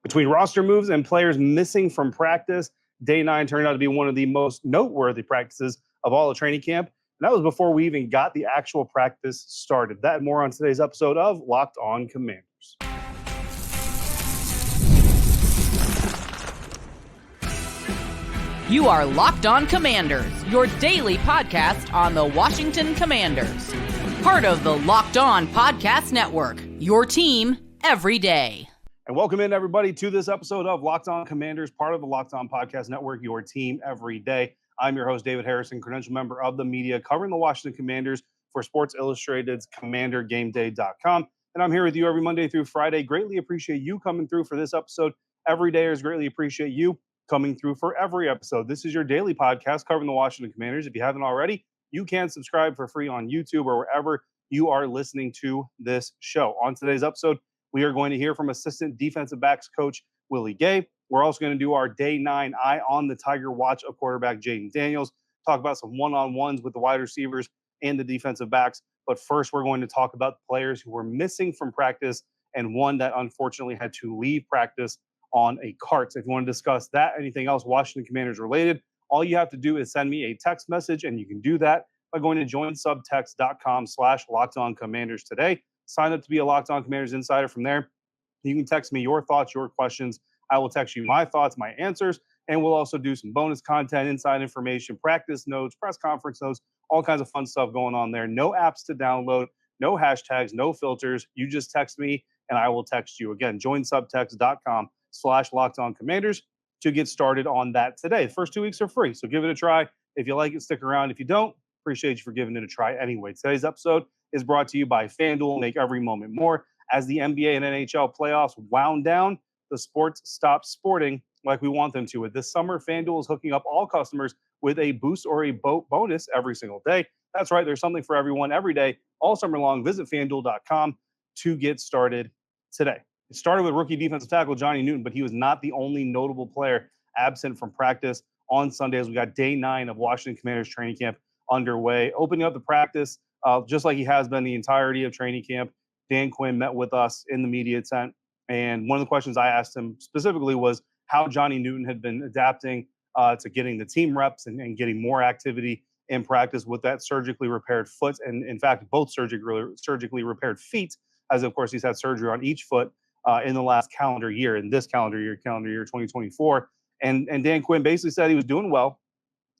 Between roster moves and players missing from practice, day 9 turned out to be one of the most noteworthy practices of all of training camp. And that was before we even got the actual practice started. That and more on today's episode of Locked On Commanders. You are Locked On Commanders, your daily podcast on the Washington Commanders. Part of the Locked On Podcast Network, your team every day. And welcome in, everybody, to this episode of Locked On Commanders, part of the Locked On Podcast Network, your team every day. I'm your host, David Harrison, credentialed member of the media covering the Washington Commanders for Sports Illustrated's CommanderGameDay.com. And I'm here with you every Monday through Friday. Greatly appreciate you coming through for this episode. Every dayers greatly appreciate you coming through for every episode. This is your daily podcast covering the Washington Commanders. If you haven't already, you can subscribe for free on YouTube or wherever you are listening to this show. On today's episode, we are going to hear from assistant defensive backs coach Willie Gay. We're also going to do our day 9 eye on the Tiger watch of quarterback Jayden Daniels, talk about some one-on-ones with the wide receivers and the defensive backs. But first, we're going to talk about the players who were missing from practice and one that unfortunately had to leave practice on a cart. So if you want to discuss that, anything else Washington Commanders related, all you have to do is send me a text message, and you can do that by going to joinsubtext.com/LockedOnCommanders today. Sign up to be a Locked On Commanders insider. From there, you can text me your thoughts, your questions. I will text you my thoughts, my answers, and we'll also do some bonus content, inside information, practice notes, press conference notes, all kinds of fun stuff going on there. No apps to download, no hashtags, no filters. You just text me, and I will text you. Again, joinsubtext.com/LockedOnCommanders to get started on that today. The first 2 weeks are free, so give it a try. If you like it, stick around. If you don't, appreciate you for giving it a try anyway. Today's episode is brought to you by FanDuel. Make every moment more. As the NBA and NHL playoffs wound down, the sports stopped sporting like we want them to. This summer, FanDuel is hooking up all customers with a boost or a bonus every single day. That's right. There's something for everyone every day, all summer long. Visit FanDuel.com to get started today. It started with rookie defensive tackle Johnny Newton, but he was not the only notable player absent from practice on Sunday as we got day 9 of Washington Commanders training camp underway. Opening up the practice, just like he has been the entirety of training camp, Dan Quinn met with us in the media tent. And one of the questions I asked him specifically was how Johnny Newton had been adapting to getting the team reps and getting more activity in practice with that surgically repaired foot. And in fact, both surgically repaired feet, as of course he's had surgery on each foot in the last calendar year, in this calendar year 2024. And Dan Quinn basically said he was doing well,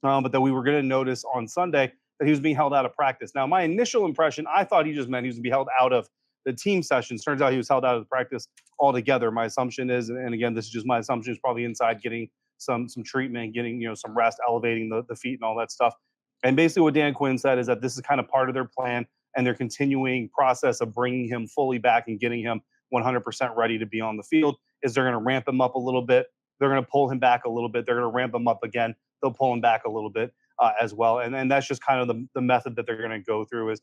but that we were going to notice on Sunday that he was being held out of practice. Now, my initial impression, I thought he just meant he was going to be held out of the team sessions. Turns out he was held out of the practice altogether. My assumption is, and again, this is just my assumption, is probably inside getting some treatment, getting some rest, elevating the feet and all that stuff. And basically what Dan Quinn said is that this is kind of part of their plan and their continuing process of bringing him fully back and getting him 100% ready to be on the field. Is they're going to ramp him up a little bit. They're going to pull him back a little bit. They're going to ramp him up again. They'll pull him back a little bit as well. And that's just kind of the method that they're going to go through is,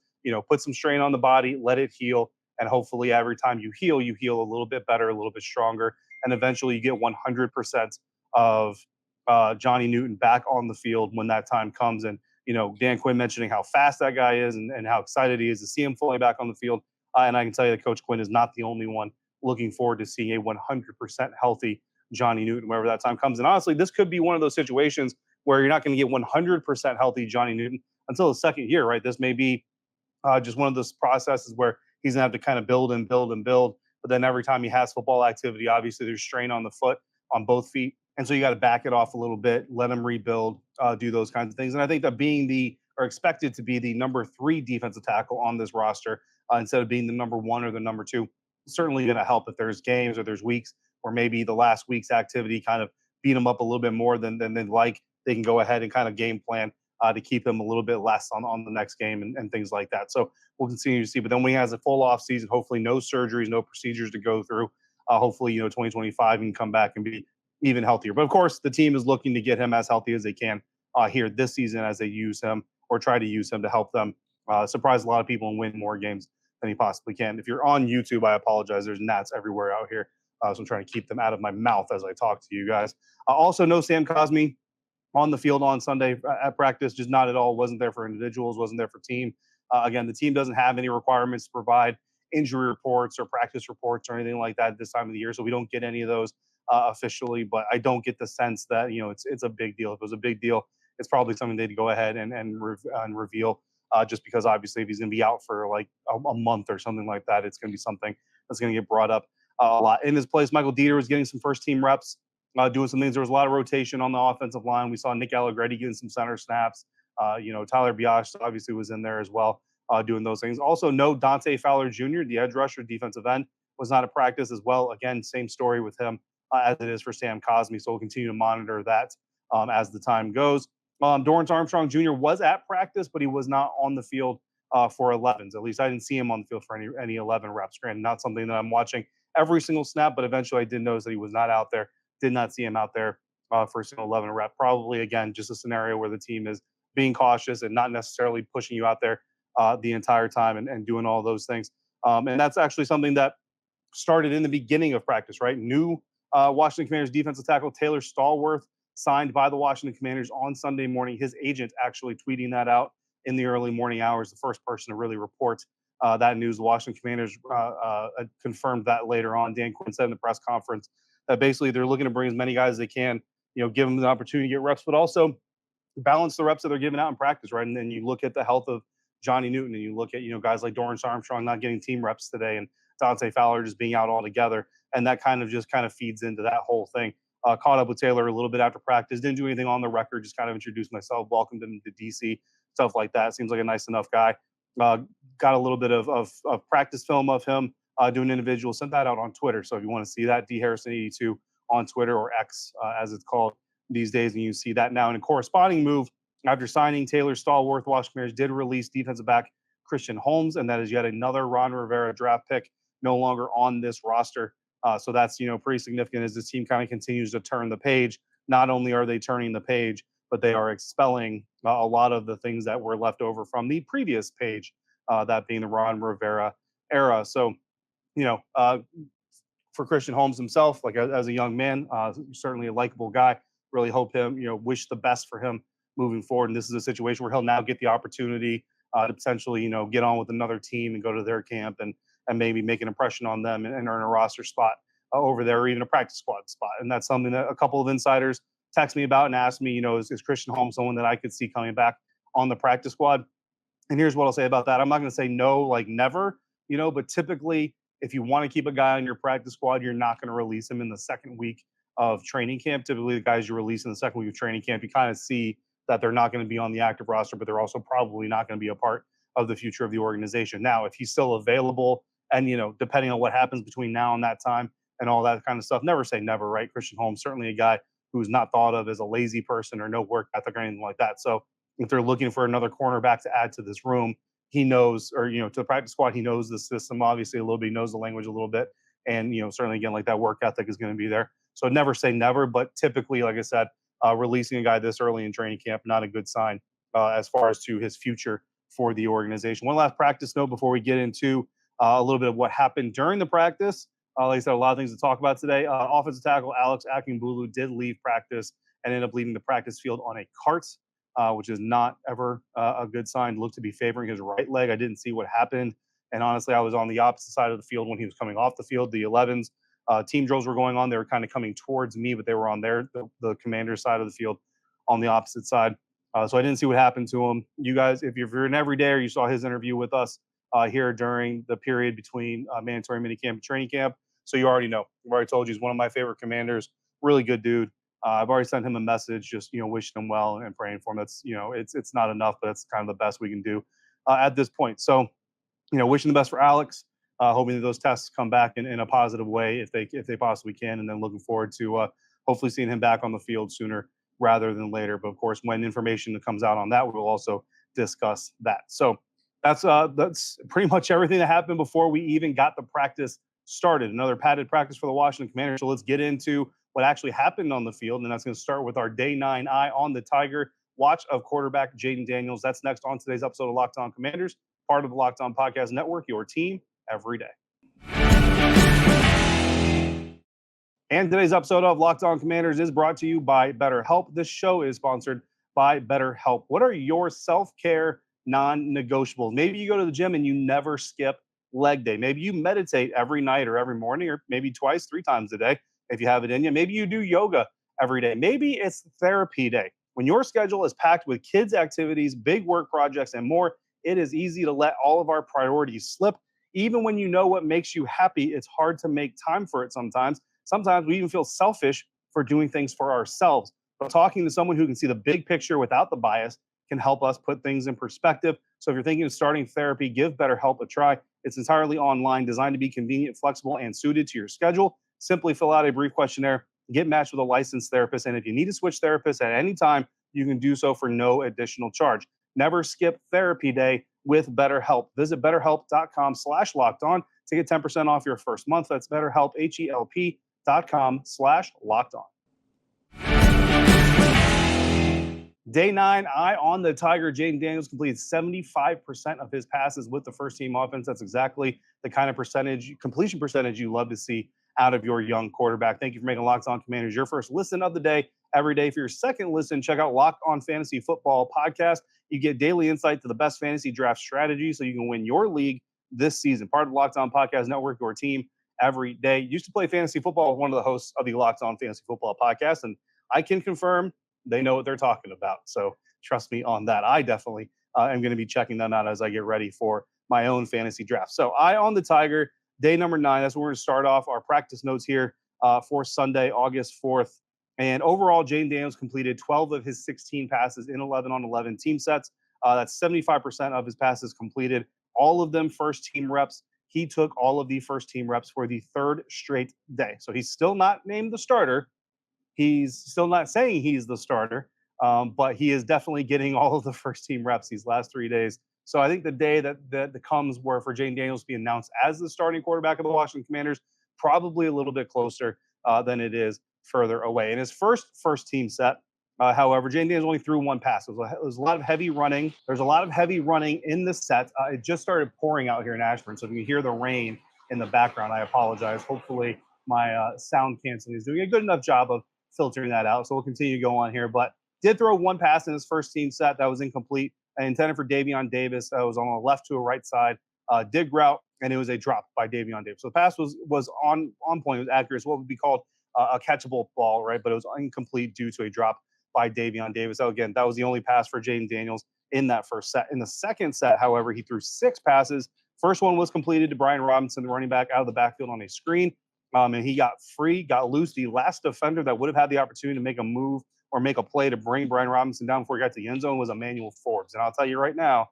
put some strain on the body, let it heal. And hopefully every time you heal a little bit better, a little bit stronger. And eventually you get 100% of Johnny Newton back on the field when that time comes. And, Dan Quinn mentioning how fast that guy is and how excited he is to see him fully back on the field. And I can tell you that Coach Quinn is not the only one looking forward to seeing a 100% healthy Johnny Newton whenever that time comes. And honestly, this could be one of those situations where you're not going to get 100% healthy Johnny Newton until the second year, right? This may be just one of those processes where he's going to have to kind of build and build and build. But then every time he has football activity, obviously there's strain on the foot, on both feet. And so you got to back it off a little bit, let him rebuild, do those kinds of things. And I think that being expected to be the number 3 defensive tackle on this roster instead of being the number 1 or the number 2, certainly going to help if there's games or there's weeks where maybe the last week's activity kind of beat them up a little bit more than like. They can go ahead and kind of game plan to keep them a little bit less on the next game and things like that. So we'll continue to see. But then when he has a full off season, hopefully no surgeries, no procedures to go through. Hopefully, 2025 he can come back and be even healthier. But of course, the team is looking to get him as healthy as they can here this season as they use him or try to use him to help them surprise a lot of people and win more games than he possibly can. If you're on YouTube, I apologize. There's gnats everywhere out here. So I'm trying to keep them out of my mouth as I talk to you guys. Also, no Sam Cosmi on the field on Sunday at practice, just not at all. Wasn't there for individuals, wasn't there for team. Again, the team doesn't have any requirements to provide injury reports or practice reports or anything like that at this time of the year, so we don't get any of those officially. But I don't get the sense that it's a big deal. If it was a big deal, it's probably something they'd go ahead and reveal. Just because obviously if he's going to be out for like a month or something like that, it's going to be something that's going to get brought up a lot. In his place, Michael Dieter was getting some first team reps, doing some things. There was a lot of rotation on the offensive line. We saw Nick Allegretti getting some center snaps. Tyler Biash obviously was in there as well, doing those things. Also, no Dante Fowler Jr., the edge rusher, defensive end, was not at practice as well. Again, same story with him as it is for Sam Cosmi. So we'll continue to monitor that as the time goes. Dorrance Armstrong Jr. was at practice, but he was not on the field for 11s. At least I didn't see him on the field for any 11 reps. Granted, not something that I'm watching every single snap, but eventually I did notice that he was not out there. Did not see him out there for a single 11 rep. Probably, again, just a scenario where the team is being cautious and not necessarily pushing you out there the entire time and doing all those things. And that's actually something that started in the beginning of practice, right? New Washington Commanders defensive tackle Taylorstalworth signed by the Washington Commanders on Sunday morning. His agent actually tweeting that out in the early morning hours, the first person to really report that news. The Washington Commanders confirmed that later on. Dan Quinn said in the press conference that basically they're looking to bring as many guys as they can, give them the opportunity to get reps, but also balance the reps that they're giving out in practice, right? And then you look at the health of Johnny Newton, and you look at, guys like Dorrance Armstrong not getting team reps today, and Dante Fowler just being out altogether. And that kind of feeds into that whole thing. Caught up with Taylor a little bit after practice. Didn't do anything on the record. Just kind of introduced myself, welcomed him to DC, stuff like that. Seems like a nice enough guy. Got a little bit of practice film of him doing individual. Sent that out on Twitter. So if you want to see that, DHarrison82 on Twitter, or X as it's called these days, and you see that now. In a corresponding move, after signing Taylorstalworth, Washington Commanders did release defensive back Christian Holmes, and that is yet another Ron Rivera draft pick, no longer on this roster. So that's, pretty significant as this team kind of continues to turn the page. Not only are they turning the page, but they are expelling a lot of the things that were left over from the previous page, that being the Ron Rivera era. So, for Christian Holmes himself, like as a young man, certainly a likable guy. Really hope him, wish the best for him moving forward. And this is a situation where he'll now get the opportunity to potentially, get on with another team and go to their camp and maybe make an impression on them and earn a roster spot over there, or even a practice squad spot. And that's something that a couple of insiders text me about and asked me, is Christian Holmes someone that I could see coming back on the practice squad? And here's what I'll say about that. I'm not going to say no, like never, but typically if you want to keep a guy on your practice squad, you're not going to release him in the second week of training camp. Typically the guys you release in the second week of training camp, you kind of see that they're not going to be on the active roster, but they're also probably not going to be a part of the future of the organization. Now, if he's still available and, depending on what happens between now and that time and all that kind of stuff, never say never, right? Christian Holmes, certainly a guy who's not thought of as a lazy person or no work ethic or anything like that. So if they're looking for another cornerback to add to this room, he knows, or, to the practice squad, he knows the system, obviously a little bit, he knows the language a little bit. And, certainly again, like that work ethic is going to be there. So never say never, but typically, like I said, releasing a guy this early in training camp, not a good sign as far as to his future for the organization. One last practice note before we get into a little bit of what happened during the practice. Like I said, a lot of things to talk about today. Offensive tackle Alex Akingbulu did leave practice and ended up leaving the practice field on a cart, which is not ever a good sign. Looked to be favoring his right leg. I didn't see what happened. And honestly, I was on the opposite side of the field when he was coming off the field. The 11s team drills were going on. They were kind of coming towards me, but they were on the Commander's side of the field on the opposite side. So I didn't see what happened to him. You guys, if you're an everydayer, you saw his interview with us here during the period between mandatory minicamp and training camp. So you already know. I've already told you he's one of my favorite Commanders. Really good dude. I've already sent him a message, just wishing him well and praying for him. That's it's not enough, but that's kind of the best we can do at this point. So wishing the best for Alex. Hoping that those tests come back in a positive way if they possibly can, and then looking forward to hopefully seeing him back on the field sooner rather than later. But of course, when information comes out on that, we'll also discuss that. So that's pretty much everything that happened before we even got the practice started. Another padded practice for the Washington Commanders. So let's get into what actually happened on the field, and that's going to start with our Day 9 Eye on the Tiger watch of quarterback Jayden Daniels. That's next on today's episode of Locked On Commanders, part of the Locked On Podcast Network, your team every day. And today's episode of Locked On Commanders is brought to you by BetterHelp. This show is sponsored by BetterHelp. What are your self-care non-negotiables? Maybe you go to the gym and you never skip leg day. Maybe you meditate every night or every morning, or maybe twice, 3 times a day if you have it in you. Maybe you do yoga every day. Maybe it's therapy day. When your schedule is packed with kids' activities, big work projects, and more, it is easy to let all of our priorities slip. Even when you know what makes you happy, it's hard to make time for it sometimes. Sometimes we even feel selfish for doing things for ourselves. But talking to someone who can see the big picture without the bias can help us put things in perspective. So if you're thinking of starting therapy, give BetterHelp a try. It's entirely online, designed to be convenient, flexible, and suited to your schedule. Simply fill out a brief questionnaire, get matched with a licensed therapist, and if you need to switch therapists at any time, you can do so for no additional charge. Never skip therapy day with BetterHelp. Visit betterhelp.com/lockedon to get 10% off your first month. That's BetterHelp, HELP.com/lockedon. Day 9, eye on the Tiger. Jayden Daniels completed 75% of his passes with the first team offense. That's exactly the kind of completion percentage you love to see out of your young quarterback. Thank you for making Locked On Commanders your first listen of the day every day. For your second listen, check out Locked On Fantasy Football Podcast. You get daily insight to the best fantasy draft strategy so you can win your league this season. Part of the Locked On Podcast Network, your team every day. Used to play fantasy football with one of the hosts of the Locked On Fantasy Football Podcast, and I can confirm they know what they're talking about. So trust me on that. I definitely am going to be checking them out as I get ready for my own fantasy draft. So eye on the Tiger, day number 9. That's where we're going to start off our practice notes here for Sunday, August 4th. And overall, Jayden Daniels completed 12 of his 16 passes in 11-on-11 team sets. That's 75% of his passes completed. All of them first-team reps. He took all of the first-team reps for the 3rd straight day. So he's still not named the starter. He's still not saying he's the starter, but he is definitely getting all of the first-team reps these last 3 days. So I think the day that comes where for Jayden Daniels to be announced as the starting quarterback of the Washington Commanders, probably a little bit closer than it is further away. In his first-team set, however, Jayden Daniels only threw 1 pass. It was a lot of heavy running. There's a lot of heavy running in the set. It just started pouring out here in Ashburn, so if you hear the rain in the background, I apologize. Hopefully my sound canceling is doing a good enough job of filtering that out. So we'll continue to go on here. But did throw 1 pass in his first-team set that was incomplete. Intended for Davion Davis. That was on a left to a right side dig route, and it was a drop by Davion Davis. So the pass was on point. It was accurate. It's what would be called a catchable ball, right? But it was incomplete due to a drop by Davion Davis. So again, that was the only pass for Jayden Daniels in that first set. In the second set, however, he threw 6 passes. First one was completed to Brian Robinson, the running back, out of the backfield on a screen. And he got free, got loose. The last defender that would have had the opportunity to make a move or make a play to bring Brian Robinson down before he got to the end zone was Emmanuel Forbes. And I'll tell you right now,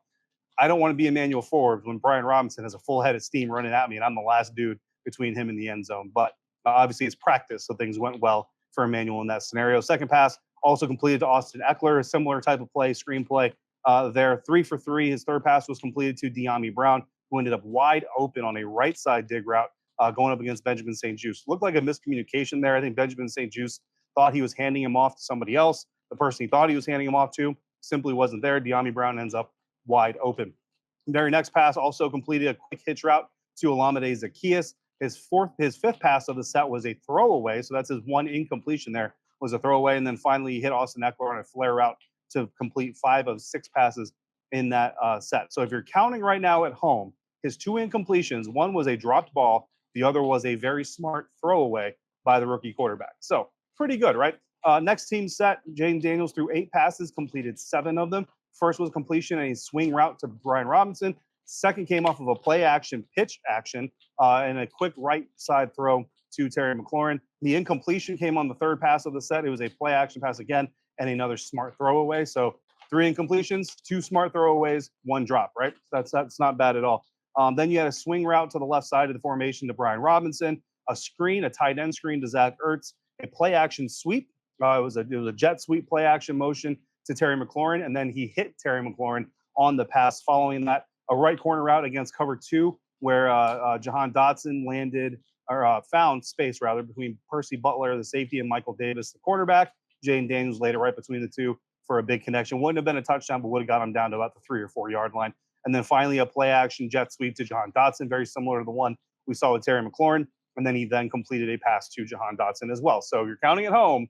I don't want to be Emmanuel Forbes when Brian Robinson has a full head of steam running at me and I'm the last dude between him and the end zone. But obviously it's practice, so things went well for Emmanuel in that scenario. Second pass also completed to Austin Eckler, a similar type of play, screenplay there. 3 for 3. His third pass was completed to De'Ami Brown, who ended up wide open on a right side dig route going up against Benjamin St-Juste. Looked like a miscommunication there. I think Benjamin St-Juste thought he was handing him off to somebody else. The person he thought he was handing him off to simply wasn't there. De'Ami Brown ends up wide open. Very next pass also completed a quick hitch route to Olamide Zaccheaus. His fifth pass of the set was a throwaway, so that's his 1 incompletion there, was a throwaway, and then finally he hit Austin Eckler on a flare route to complete 5 of 6 passes in that set. So if you're counting right now at home, his 2 incompletions, one was a dropped ball, the other was a very smart throwaway by the rookie quarterback. So pretty good, right? Next team set, Jayden Daniels threw 8 passes, completed 7 of them. First was completion and a swing route to Brian Robinson. Second came off of a play action, pitch action, and a quick right side throw to Terry McLaurin. The incompletion came on the third pass of the set. It was a play action pass again and another smart throwaway. So 3 incompletions, 2 smart throwaways, 1 drop, right? That's not bad at all. Then you had a swing route to the left side of the formation to Brian Robinson, a screen, a tight end screen to Zach Ertz, a play action sweep. It was a jet sweep play action motion to Terry McLaurin, and then he hit Terry McLaurin on the pass. Following that, a right corner route against cover 2, where Jahan Dotson found space between Percy Butler, the safety, and Michael Davis, the quarterback. Jayden Daniels laid it right between the two for a big connection. Wouldn't have been a touchdown, but would have got him down to about the 3 or 4 yard line. And then finally, a play action jet sweep to Jahan Dotson, very similar to the one we saw with Terry McLaurin. And then he then completed a pass to Jahan Dotson as well. So you're counting at home,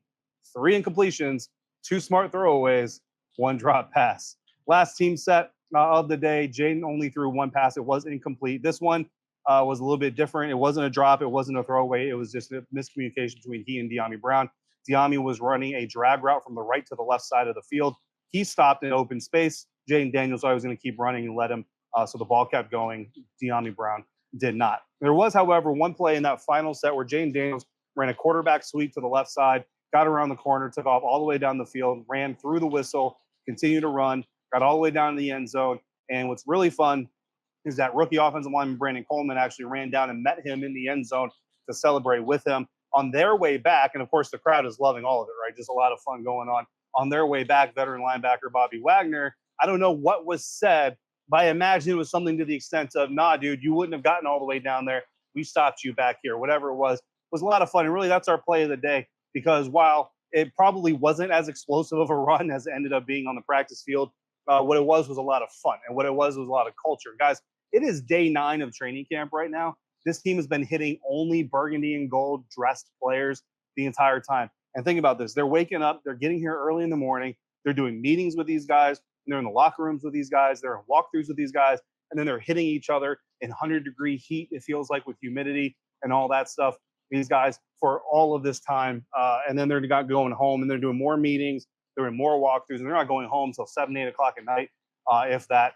3 incompletions, 2 smart throwaways, 1 drop pass. Last team set of the day, Jayden only threw 1 pass. It was incomplete. This one was a little bit different. It wasn't a drop. It wasn't a throwaway. It was just a miscommunication between he and Dyami Brown. Dyami was running a drag route from the right to the left side of the field. He stopped in open space. Jayden Daniels thought he was going to keep running and let him. So the ball kept going. Dyami Brown did not. There was, however, one play in that final set where Jayden Daniels ran a quarterback sweep to the left side, got around the corner, took off all the way down the field, ran through the whistle, continued to run, got all the way down to the end zone. And what's really fun is that rookie offensive lineman Brandon Coleman actually ran down and met him in the end zone to celebrate with him. On their way back, and of course the crowd is loving all of it, right? Just a lot of fun going on. On their way back, veteran linebacker Bobby Wagner, I don't know what was said, but I imagine it was something to the extent of, nah, dude, you wouldn't have gotten all the way down there. We stopped you back here. Whatever it was a lot of fun. And really, that's our play of the day, because while it probably wasn't as explosive of a run as it ended up being on the practice field, what it was a lot of fun. And what it was a lot of culture. Guys, it is day 9 of training camp right now. This team has been hitting only burgundy and gold dressed players the entire time. And think about this. They're waking up. They're getting here early in the morning. They're doing meetings with these guys. They're in the locker rooms with these guys. They're in walkthroughs with these guys. And then they're hitting each other in 100-degree heat, it feels like, with humidity and all that stuff. These guys for all of this time. And then they're not going home, and they're doing more meetings. They're in more walkthroughs, and they're not going home until 7, 8 o'clock at night, if that.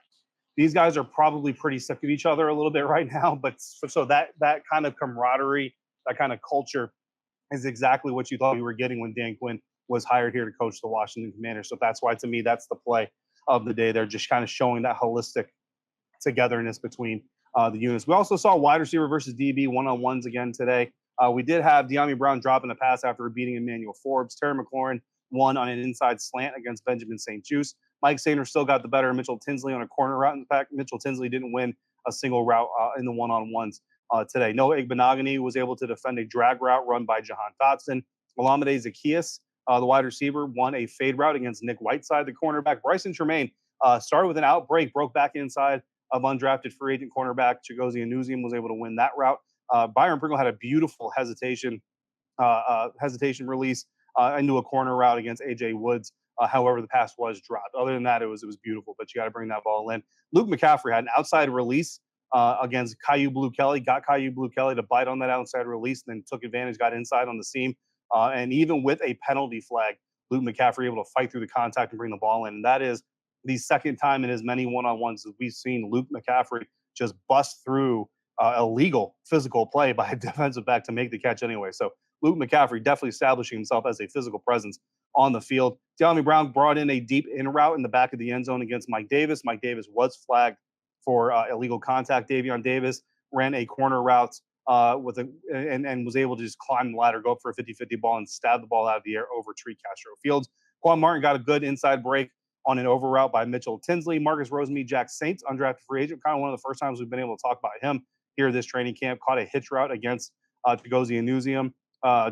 These guys are probably pretty sick of each other a little bit right now. But so that kind of camaraderie, that kind of culture is exactly what you thought you were getting when Dan Quinn was hired here to coach the Washington Commanders. So that's why, to me, that's the play of the day. They're just kind of showing that holistic togetherness between the units. We also saw wide receiver versus DB one-on-ones again today. We did have Dyami Brown dropping a pass after beating Emmanuel Forbes. Terry McLaurin won on an inside slant against Benjamin St. Juste. Mike Sainer still got the better of Mitchell Tinsley on a corner route. In fact, Mitchell Tinsley didn't win a single route in the one-on-ones today. Noah Igbenogany was able to defend a drag route run by Jahan Dotson. Olamide Zaccheaus, the wide receiver, won a fade route against Nick Whiteside, the cornerback. Bryson Tremaine started with an outbreak, broke back inside of undrafted free agent cornerback Chigozie Anuzium, was able to win that route. Byron Pringle had a beautiful hesitation release into a corner route against A.J. Woods. However, the pass was dropped. Other than that, it was beautiful, but you got to bring that ball in. Luke McCaffrey had an outside release against Caillou Blue Kelly, got Caillou Blue Kelly to bite on that outside release, then took advantage, got inside on the seam. And even with a penalty flag, Luke McCaffrey able to fight through the contact and bring the ball in. And that is the second time in as many one-on-ones that we've seen Luke McCaffrey just bust through illegal physical play by a defensive back to make the catch anyway. So Luke McCaffrey definitely establishing himself as a physical presence on the field. Dyami Brown brought in a deep in route in the back of the end zone against Mike Davis. Mike Davis was flagged for illegal contact. Davion Davis ran a corner route and was able to just climb the ladder, go up for a 50-50 ball, and stab the ball out of the air over Tree Castro Fields. Quan Martin got a good inside break on an over route by Mitchell Tinsley. Marcus Rosemead, Jack Saints, undrafted free agent, kind of one of the first times we've been able to talk about him here this training camp, caught a hitch route against Chigozie Anuzium.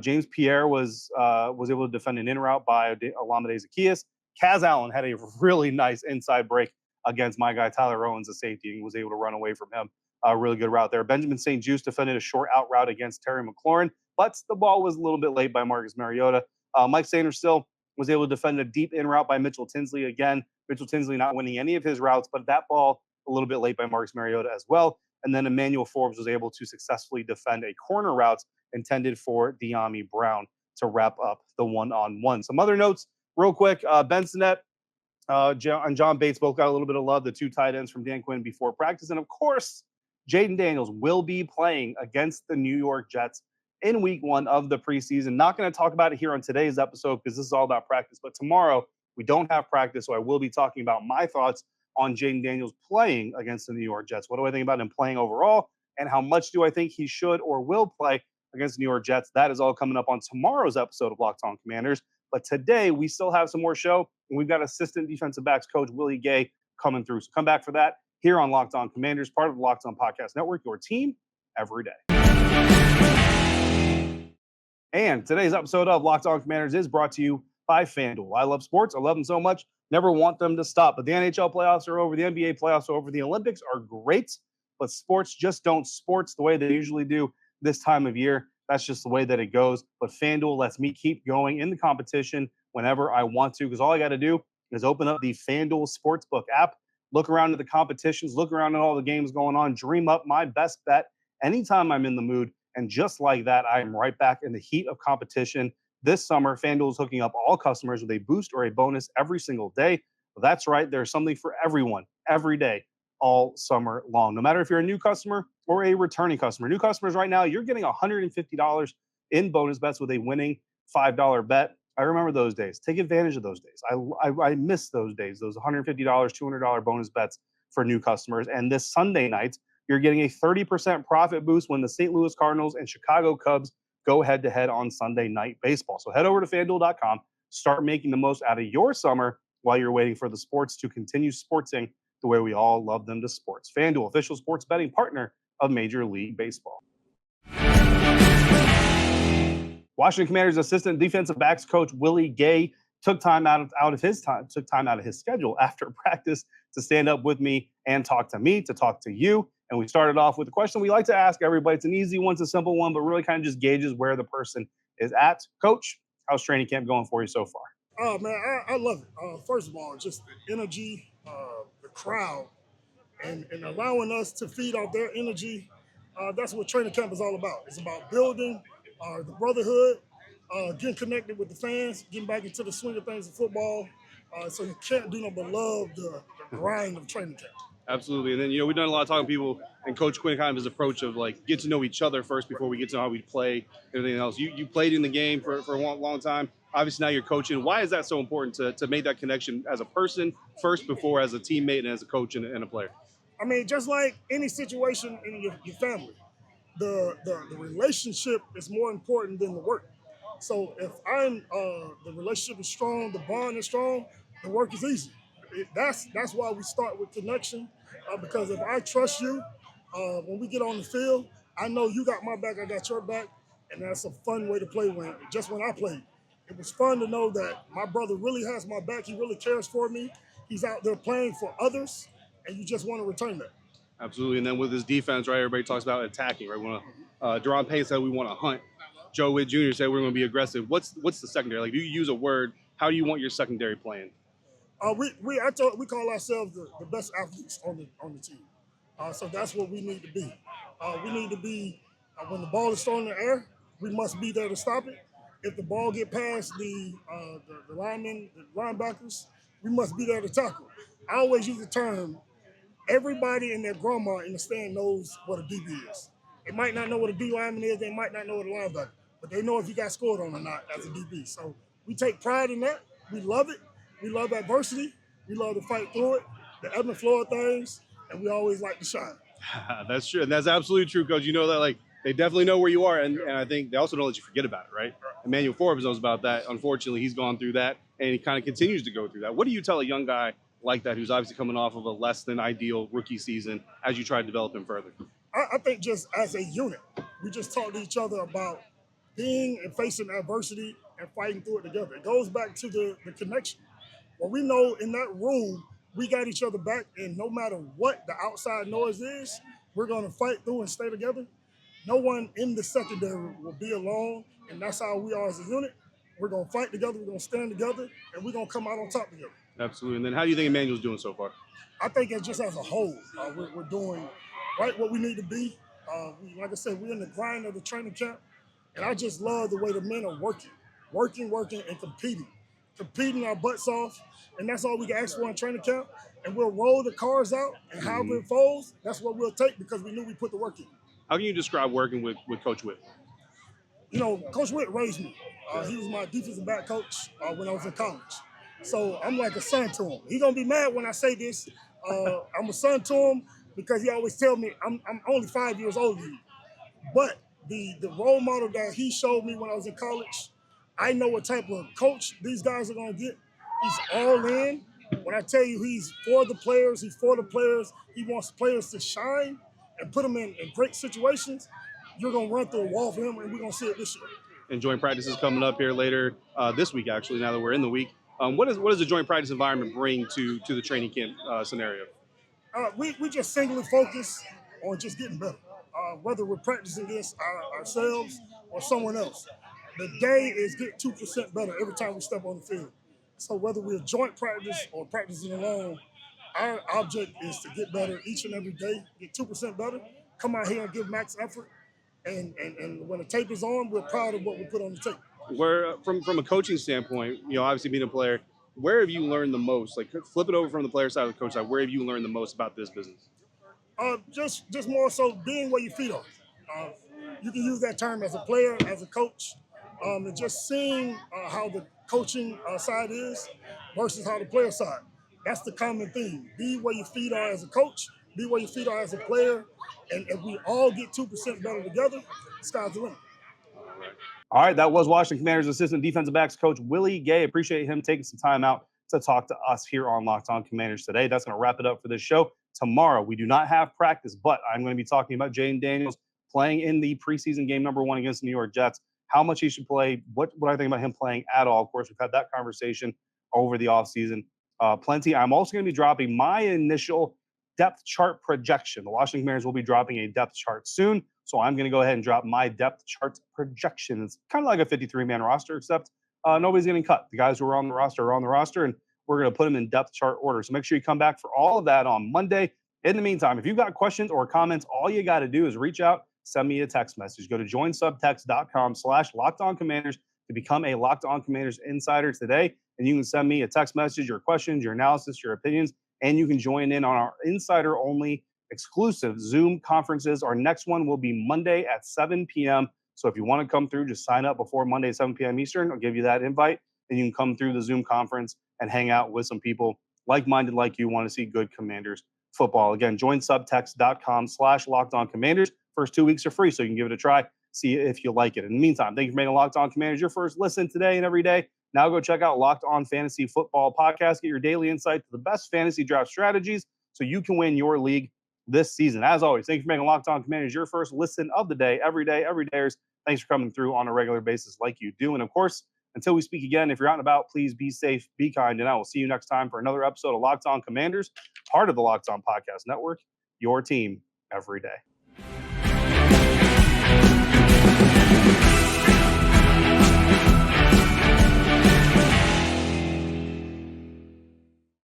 James Pierre was able to defend an in route by Olamide Zaccheaus. Kaz Allen had a really nice inside break against my guy Tyler Owens, a safety, and was able to run away from him. A really good route there. Benjamin St. Juste defended a short out route against Terry McLaurin, but the ball was a little bit late by Marcus Mariota. Mike Sainer still was able to defend a deep in route by Mitchell Tinsley. Again, Mitchell Tinsley not winning any of his routes, but that ball a little bit late by Marcus Mariota as well. And then Emmanuel Forbes was able to successfully defend a corner route intended for Dyami Brown to wrap up the one-on-one. Some other notes real quick. Ben Sinnett and John Bates both got a little bit of love, the two tight ends from Dan Quinn before practice. And of course, Jayden Daniels will be playing against the New York Jets in week 1 of the preseason. Not going to talk about it here on today's episode because this is all about practice. But tomorrow, we don't have practice, so I will be talking about my thoughts on Jayden Daniels playing against the New York Jets. What do I think about him playing overall? And how much do I think he should or will play against the New York Jets? That is all coming up on tomorrow's episode of Locked On Commanders. But today, we still have some more show, and we've got assistant defensive backs coach Willie Gay coming through. So come back for that here on Locked On Commanders, part of the Locked On Podcast Network, your team every day. And today's episode of Locked On Commanders is brought to you by FanDuel. I love sports. I love them so much. Never want them to stop. But the NHL playoffs are over. The NBA playoffs are over. The Olympics are great, but sports just don't sports the way they usually do this time of year. That's just the way that it goes. But FanDuel lets me keep going in the competition whenever I want to, because all I got to do is open up the FanDuel Sportsbook app, look around at the competitions, look around at all the games going on, dream up my best bet anytime I'm in the mood. And just like that, I am right back in the heat of competition. This summer, FanDuel is hooking up all customers with a boost or a bonus every single day. That's right, there's something for everyone every day, all summer long. No matter if you're a new customer or a returning customer. New customers right now, you're getting $150 in bonus bets with a winning $5 bet. I remember those days. Take advantage of those days. I miss those days, those $150, $200 bonus bets for new customers. And this Sunday night, you're getting a 30% profit boost when the St. Louis Cardinals and Chicago Cubs go head-to-head on Sunday Night Baseball. So head over to FanDuel.com, start making the most out of your summer while you're waiting for the sports to continue sportsing the way we all love them to sports. FanDuel, official sports betting partner of Major League Baseball. Washington Commanders assistant defensive backs coach Willie Gay took time out of his schedule after practice to stand up with me and talk to you. And we started off with a question we like to ask everybody. It's an easy one, it's a simple one, but really kind of just gauges where the person is at. Coach, how's training camp going for you so far? Oh, man, I love it. First of all, just the energy, the crowd, and allowing us to feed off their energy. That's what training camp is all about. It's about building the brotherhood, getting connected with the fans, getting back into the swing of things in football. So you can't do nothing but love the grind of training camp. Absolutely. And then, we've done a lot of talking to people, and Coach Quinn kind of his approach of get to know each other first before we get to know how we play and everything else. You played in the game for a long time. Obviously, now you're coaching. Why is that so important to make that connection as a person first before as a teammate and as a coach and a player? I mean, just like any situation in your family, the relationship is more important than the work. So if the relationship is strong, the bond is strong, the work is easy. That's why we start with connection, because if I trust you, when we get on the field, I know you got my back, I got your back, and that's a fun way to play. When I played, it was fun to know that my brother really has my back, he really cares for me, he's out there playing for others, and you just want to return that. Absolutely. And then with his defense, right, everybody talks about attacking, right? Jer'Zhan Payne said we want to hunt. Joe Witt Jr. said we're going to be aggressive. What's the secondary? Do you use a word? How do you want your secondary playing? We call ourselves the best athletes on the team. So that's what we need to be. We need to be, when the ball is thrown in the air, we must be there to stop it. If the ball get past the linemen, the linebackers, we must be there to tackle. I always use the term, everybody and their grandma in the stand knows what a DB is. They might not know what a D lineman is, they might not know what a linebacker, but they know if you got scored on or not as a DB. So we take pride in that. We love it. We love adversity. We love to fight through it, the ebb and flow of things, and we always like to shine. That's true. And that's absolutely true, Coach. You know that, they definitely know where you are, and I think they also don't let you forget about it, right? Emmanuel Forbes knows about that. Unfortunately, he's gone through that, and he kind of continues to go through that. What do you tell a young guy like that who's obviously coming off of a less than ideal rookie season as you try to develop him further? I think just as a unit, we just talk to each other about being and facing adversity and fighting through it together. It goes back to the connection. Well, we know in that room, we got each other back, and no matter what the outside noise is, we're going to fight through and stay together. No one in the secondary will be alone, and that's how we are as a unit. We're going to fight together, we're going to stand together, and we're going to come out on top together. Absolutely. And then how do you think Emmanuel's doing so far? I think it's just as a whole, we're doing right what we need to be. Like I said, we're in the grind of the training camp, and I just love the way the men are working, and competing our butts off, and that's all we can ask for in training camp. And we'll roll the cars out, and however it folds, that's what we'll take because we knew we put the work in. How can you describe working with Coach Witt? Coach Witt raised me. He was my defensive back coach when I was in college. So I'm like a son to him. He's going to be mad when I say this. I'm a son to him because he always tell me I'm only 5 years older than you. But the role model that he showed me when I was in college, I know what type of coach these guys are going to get. He's all in. When I tell you he's for the players, he wants players to shine and put them in great situations. You're going to run through a wall for him, and we're going to see it this year. And joint practice is coming up here later this week, actually, now that we're in the week. What does the joint practice environment bring to the training camp scenario? We just singly focus on just getting better, whether we're practicing against ourselves or someone else. The day is get 2% better every time we step on the field. So whether we're joint practice or practicing alone, our object is to get better each and every day, get 2% better, come out here and give max effort. And when the tape is on, we're proud of what we put on the tape. Where, from a coaching standpoint, obviously being a player, where have you learned the most? Like, flip it over from the player side to the coach side. Where have you learned the most about this business? Just more so being where your feet are. You can use that term as a player, as a coach, and just seeing how the coaching side is versus how the player side. That's the common theme. Be where your feet are as a coach, be where your feet are as a player, and if we all get 2% better together, sky's the limit. All right, that was Washington Commanders assistant defensive backs coach Willie Gay. Appreciate him taking some time out to talk to us here on Locked On Commanders today. That's going to wrap it up for this show. Tomorrow, we do not have practice, but I'm going to be talking about Jayden Daniels playing in the preseason game number 1 against the New York Jets, how much he should play, what I think about him playing at all. Of course, we've had that conversation over the offseason plenty. I'm also going to be dropping my initial depth chart projection. The Washington Commanders will be dropping a depth chart soon, so I'm going to go ahead and drop my depth chart projection. It's kind of like a 53-man roster, except nobody's getting cut. The guys who are on the roster are on the roster, and we're going to put them in depth chart order. So make sure you come back for all of that on Monday. In the meantime, if you've got questions or comments, all you got to do is reach out, send me a text message. Go to joinsubtext.com/LockedOnCommanders to become a Locked On Commanders insider today, and you can send me a text message, your questions, your analysis, your opinions, and you can join in on our insider-only exclusive Zoom conferences. Our next one will be Monday at 7 p.m. So if you want to come through, just sign up before Monday at 7 p.m. Eastern. I'll give you that invite, and you can come through the Zoom conference and hang out with some people like-minded like you want to see good Commanders football. Again, join subtext.com/LockedOnCommanders. First 2 weeks are free, so you can give it a try, see if you like it. In the meantime, thank you for making Locked On Commanders your first listen today and every day. Now go check out Locked On Fantasy Football Podcast. Get your daily insight to the best fantasy draft strategies so you can win your league this season. As always, thank you for making Locked On Commanders your first listen of the day, every dayers. Thanks for coming through on a regular basis like you do. And of course, until we speak again, if you're out and about, please be safe, be kind, and I will see you next time for another episode of Locked On Commanders, part of the Locked On Podcast Network, your team every day.